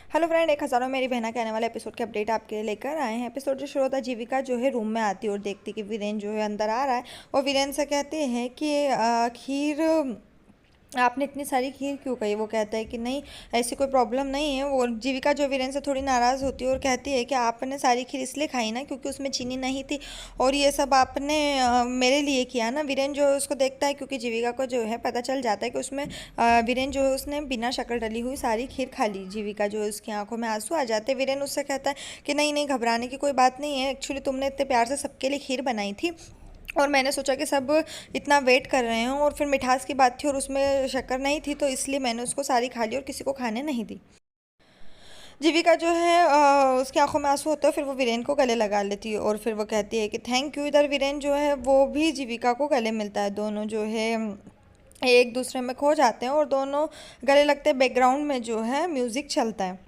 Hello friend, एक हज़ारों मेरी बहना के आने वाले एपिसोड के अपडेट आपके लिए लेकर आए हैं। एपिसोड जो शुरू होता है, जीविका जो है रूम में आती है और देखती है कि वीरेन जो है अंदर आ रहा है। और वीरेन से कहते हैं कि खीर आपने इतनी सारी खीर क्यों कही। वो कहता है कि नहीं, ऐसी कोई प्रॉब्लम नहीं है। वो जीविका जो वीरेन से थोड़ी नाराज़ होती है और कहती है कि आपने सारी खीर इसलिए खाई ना क्योंकि उसमें चीनी नहीं थी, और ये सब आपने मेरे लिए किया ना। वीरेन जो है उसको देखता है क्योंकि जीविका को जो है पता चल जाता है कि उसमें वीरेन जो है उसने बिना शक्कर डली हुई सारी खीर खा ली। जीविका जो है उसकी आंखों में आंसू आ जाते हैं। वीरेन उससे कहता है कि नहीं नहीं, घबराने की कोई बात नहीं है। एक्चुअली तुमने इतने प्यार से सबके लिए खीर बनाई थी और मैंने सोचा कि सब इतना वेट कर रहे हैं, और फिर मिठास की बात थी और उसमें शक्कर नहीं थी, तो इसलिए मैंने उसको सारी खा ली और किसी को खाने नहीं दी। जीविका जो है उसकी आंखों में आंसू होते हैं, फिर वो वीरेन को गले लगा लेती है और फिर वो कहती है कि थैंक यू। इधर वीरेन जो है वो भी जीविका को गले मिलता है। दोनों जो है एक दूसरे में खो जाते हैं और दोनों गले लगते हैं। बैकग्राउंड में जो है म्यूज़िक चलता है।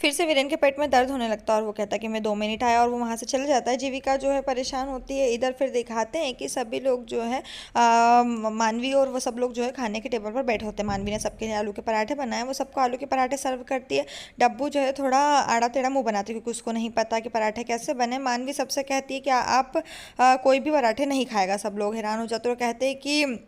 फिर से वीरेन के पेट में दर्द होने लगता है और वो कहता है कि मैं 2 मिनट आया, और वो वहाँ से चले जाता है। जीविका जो है परेशान होती है। इधर फिर दिखाते हैं कि सभी लोग जो है मानवी और वो सब लोग जो है खाने के टेबल पर बैठे होते हैं। मानवी ने सबके लिए आलू के पराठे बनाए, वो सबको आलू के पराठे सर्व करती है। डब्बू जो है थोड़ा आड़ा टेढ़ा मुंह बनाती है क्योंकि उसको नहीं पता कि पराठे कैसे बने। मानवी सबसे कहती है कि आप कोई भी पराठे नहीं खाएगा। सब लोग हैरान हो जाते हैं और कहते हैं कि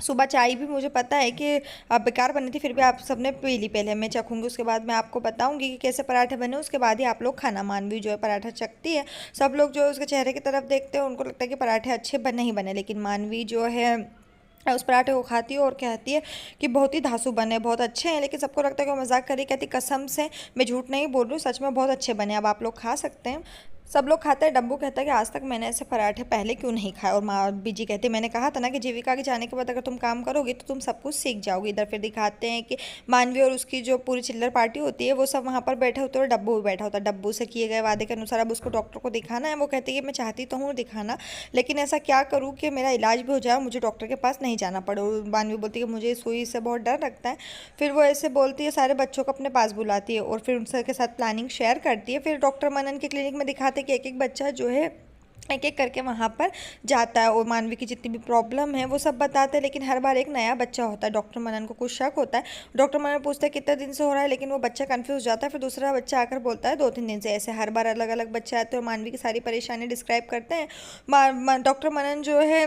सुबह चाय भी मुझे पता है कि बेकार बनी थी, फिर भी आप सबने पी ली। पहले मैं चखूंगी, उसके बाद मैं आपको बताऊंगी कि कैसे पराठे बने, उसके बाद ही आप लोग खाना। मानवी जो है पराठा चखती है। सब लोग जो है उसके चेहरे की तरफ देखते हैं, उनको लगता है कि पराठे अच्छे नहीं बने, लेकिन मानवी जो है उस पराठे को खाती है और कहती है कि बहुत ही धांसू बने, बहुत अच्छे हैं। लेकिन सबको लगता है कि वो मजाक करी। कहती कसम से मैं झूठ नहीं बोल रही हूँ, सच में बहुत अच्छे बने, अब आप लोग खा सकते हैं। सब लोग खाते हैं। डब्बू कहता है कि आज तक मैंने ऐसे पराठे पहले क्यों नहीं खाए। और माँ बीजी कहती है मैंने कहा था ना कि जीविका के जाने के बाद अगर तुम काम करोगे तो तुम सब कुछ सीख जाओगी। इधर फिर दिखाते हैं कि मानवी और उसकी जो पूरी चिल्लर पार्टी होती है वो सब वहाँ पर बैठे होते हैं और डब्बू भी बैठा होता है। डब्बू से किए गए वादे के अनुसार अब उसको डॉक्टर को दिखाना है। वो कहती है कि मैं चाहती तो हूँ दिखाना, लेकिन ऐसा क्या करूँ कि मेरा इलाज भी हो जाए और मुझे डॉक्टर के पास नहीं जाना पड़े। और मानवी बोलती है कि मुझे सुई से बहुत डर लगता है। फिर वो ऐसे बोलती है, सारे बच्चों को अपने पास बुलाती है और फिर उनसे के साथ प्लानिंग शेयर करती है। फिर डॉक्टर मनन के क्लिनिक में दिखाते हैं कि एक एक बच्चा जो है एक एक करके वहाँ पर जाता है और मानवी की जितनी भी प्रॉब्लम है वो सब बताते हैं। लेकिन हर बार एक नया बच्चा होता है। डॉक्टर मनन को कुछ शक होता है। डॉक्टर मनन पूछते हैं कितने दिन से हो रहा है, लेकिन वो बच्चा कंफ्यूज हो जाता है। फिर दूसरा बच्चा आकर बोलता है 2-3 दिन से। ऐसे हर बार अलग अलग बच्चे आते हैं और मानवी की सारी परेशानी डिस्क्राइब करते हैं। डॉक्टर मनन जो है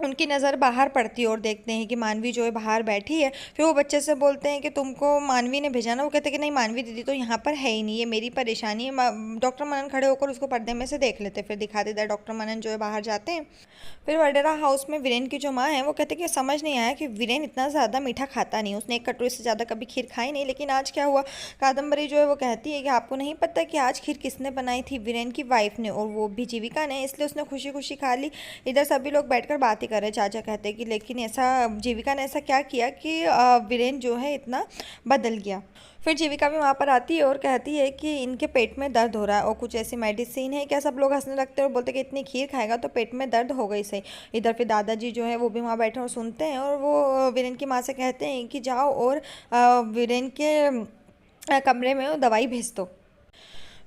उनकी नज़र बाहर पड़ती है और देखते हैं कि मानवी जो है बाहर बैठी है। फिर वो बच्चे से बोलते हैं कि तुमको मानवी ने भेजा ना। वो कहते हैं कि नहीं, मानवी दीदी तो यहाँ पर है ही नहीं, ये मेरी परेशानी है। डॉक्टर मनन खड़े होकर उसको पर्दे में से देख लेते। फिर दिखा देता है डॉक्टर मनन जो है बाहर जाते हैं। फिर वडेरा हाउस में वीरेन की जो माँ है वो कहते हैं कि समझ नहीं आया कि वीरेन इतना ज़्यादा मीठा खाता नहीं, उसने एक कटोरी से ज़्यादा कभी खीर खाई नहीं, लेकिन आज क्या हुआ। कादम्बरी जो है वो कहती है कि आपको नहीं पता कि आज खीर किसने बनाई थी, वीरेन की वाइफ ने, और वो भी जीविका ने, इसलिए उसने खुशी खुशी खा ली। इधर सभी लोग बैठकर बात ही कर रहे हैं। चाचा कहते हैं कि लेकिन ऐसा जीविका ने ऐसा क्या किया कि वीरेन जो है इतना बदल गया। फिर जीविका भी वहाँ पर आती है और कहती है कि इनके पेट में दर्द हो रहा है और कुछ ऐसी मेडिसिन है क्या। सब लोग हंसने लगते हैं और बोलते हैं कि इतनी खीर खाएगा तो पेट में दर्द हो गई सही। इधर फिर दादाजी जो है वो भी वहाँ बैठे और सुनते हैं, और वो वीरेन की माँ से कहते हैं कि जाओ और वीरेन के कमरे में वो दवाई भेज दो।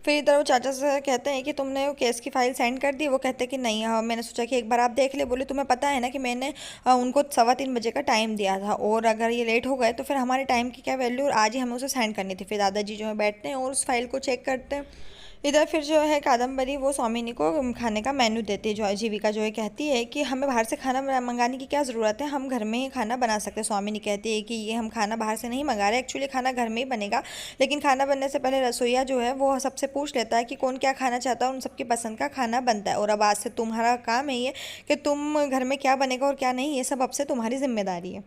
फिर इधर वो चाचा से कहते हैं कि तुमने वो केस की फाइल सेंड कर दी। वो कहते हैं कि नहीं, हाँ मैंने सोचा कि एक बार आप देख ले। बोले तुम्हें पता है ना कि मैंने उनको 3:15 बजे का टाइम दिया था, और अगर ये लेट हो गए तो फिर हमारे टाइम की क्या वैल्यू, और आज ही हमें उसे सेंड करनी थी। फिर दादाजी जो है बैठते हैं और उस फाइल को चेक करते हैं। इधर फिर जो है कादम्बरी वो स्वामिनी को खाने का मेन्यू देती है। जो जीविका जो है कहती है कि हमें बाहर से खाना मंगाने की क्या ज़रूरत है, हम घर में ही खाना बना सकते हैं। स्वामिनी कहती है कि ये हम खाना बाहर से नहीं मंगा रहे, एक्चुअली खाना घर में ही बनेगा, लेकिन खाना बनने से पहले रसोईया जो है वो सबसे पूछ लेता है कि कौन क्या खाना चाहता है, उन सबकी पसंद का खाना बनता है। और अब आज से तुम्हारा काम है ये कि तुम घर में क्या बनेगा और क्या नहीं, ये सब अब से तुम्हारी जिम्मेदारी है।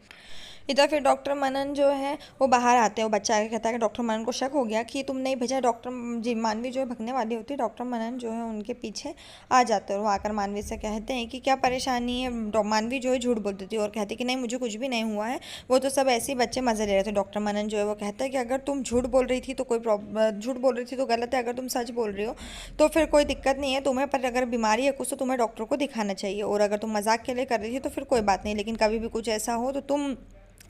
इधर फिर डॉक्टर मनन जो है वो बाहर आते हैं। वो बच्चा आके कहता है कि डॉक्टर मनन को शक हो गया कि तुम नहीं भेजा। डॉक्टर जी मानवी जो है भगने वाली होती है, डॉक्टर मनन जो है उनके पीछे आ जाते हैं और वो आकर मानवी से कहते हैं कि क्या परेशानी है। मानवी जो है झूठ बोल देती है और कहती है कि नहीं मुझे कुछ भी नहीं हुआ है, वो तो सब ऐसे ही बच्चे मज़े ले रहे थे। डॉक्टर मनन जो है वो कहता है कि अगर तुम झूठ बोल रही थी तो कोई प्रॉब्लम, झूठ बोल रही थी तो गलत है, अगर तुम सच बोल रही हो तो फिर कोई दिक्कत नहीं है तुम्हें, पर अगर बीमारी है कुछ तो तुम्हें डॉक्टर को दिखाना चाहिए, और अगर तुम मजाक के लिए कर रही थी तो फिर कोई बात नहीं, लेकिन कभी भी कुछ ऐसा हो तो तुम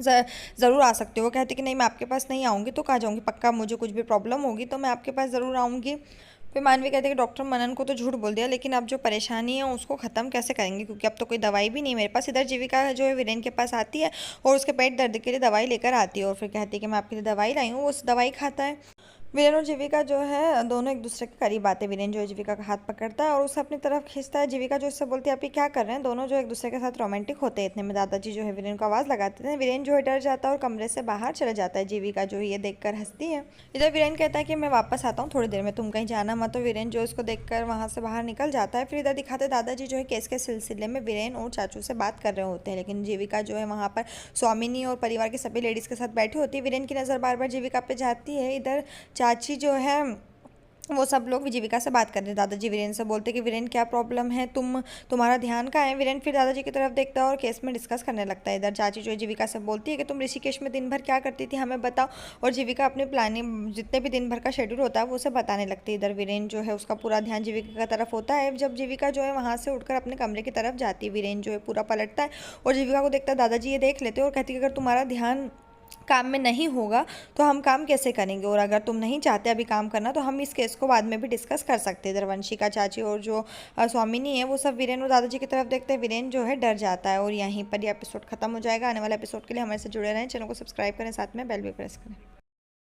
ज़रूर आ सकते हो। कहते कि नहीं मैं आपके पास नहीं आऊँगी तो कहाँ जाऊँगी, पक्का मुझे कुछ भी प्रॉब्लम होगी तो मैं आपके पास ज़रूर आऊँगी। फिर मानवी कहते हैं कि डॉक्टर मनन को तो झूठ बोल दिया, लेकिन अब जो परेशानी है उसको ख़त्म कैसे करेंगे, क्योंकि अब तो कोई दवाई भी नहीं मेरे पास। इधर जीविका जो है वीरेन के पास आती है और उसके पेट दर्द के लिए दवाई लेकर आती है और फिर कहती है कि मैं आपके लिए दवाई लाई हूँ। वो उस दवाई खाता है। वीरेन और जीविका जो है दोनों एक दूसरे के करीब आते हैं। वीरेन जो है जीविका का हाथ पकड़ता है और उसे अपनी तरफ खींचता है। जीविका जो इससे बोलती है आप ये क्या कर रहे हैं। दोनों जो एक दूसरे के साथ रोमांटिक होते हैं। इतने में दादाजी जो है वीरेन को आवाज़ लगाते हैं। वीरेन जो है डर जाता है और कमरे से बाहर चला जाता है। जीविका जो है ये देखकर हंसती है। इधर वीरेन कहता है कि मैं वापस आता हूँ थोड़ी देर में, तुम कहीं जाना मत। तो वीरेन जो इसको देखकर वहाँ से बाहर निकल जाता है। फिर इधर दिखाते दादाजी जो है केस के सिलसिले में वीरेन और चाचू से बात कर रहे होते हैं, लेकिन जीविका जो है वहाँ पर स्वामिनी और परिवार की सभी लेडीज़ के साथ बैठी होती है। वीरेन की नज़र बार बार जीविका पे जाती है। इधर चाची जो है वो सब लोग जीविका से बात कर रहे हैं। दादाजी वीरेन से बोलते कि वीरेन क्या प्रॉब्लम है, तुम्हारा ध्यान कहाँ है। वीरेन फिर दादाजी की तरफ देखता है और केस में डिस्कस करने लगता है। इधर चाची जो है जीविका से बोलती है कि तुम ऋषिकेश में दिन भर क्या करती थी हमें बताओ। और जीविका अपनी प्लानिंग जितने भी दिन भर का शेड्यूल होता है वो उसे बताने लगती है। इधर वीरेन जो है उसका पूरा ध्यान जीविका की तरफ होता है। जब जीविका जो है वहाँ से उठकर अपने कमरे की तरफ जाती है, वीरेन जो है पूरा पलटता है और जीविका को देखता है। दादाजी ये देख लेते हैं और कहती है अगर तुम्हारा ध्यान काम में नहीं होगा तो हम काम कैसे करेंगे, और अगर तुम नहीं चाहते अभी काम करना तो हम इस केस को बाद में भी डिस्कस कर सकते हैं। इधर वंशिका चाची और जो स्वामिनी है वो सब वीरेन और दादाजी की तरफ देखते हैं। वीरेन जो है डर जाता है और यहीं पर ये एपिसोड खत्म हो जाएगा। आने वाले एपिसोड के लिए हमारे से जुड़े रहें, चैनल को सब्सक्राइब करें, साथ में बेल भी प्रेस करें।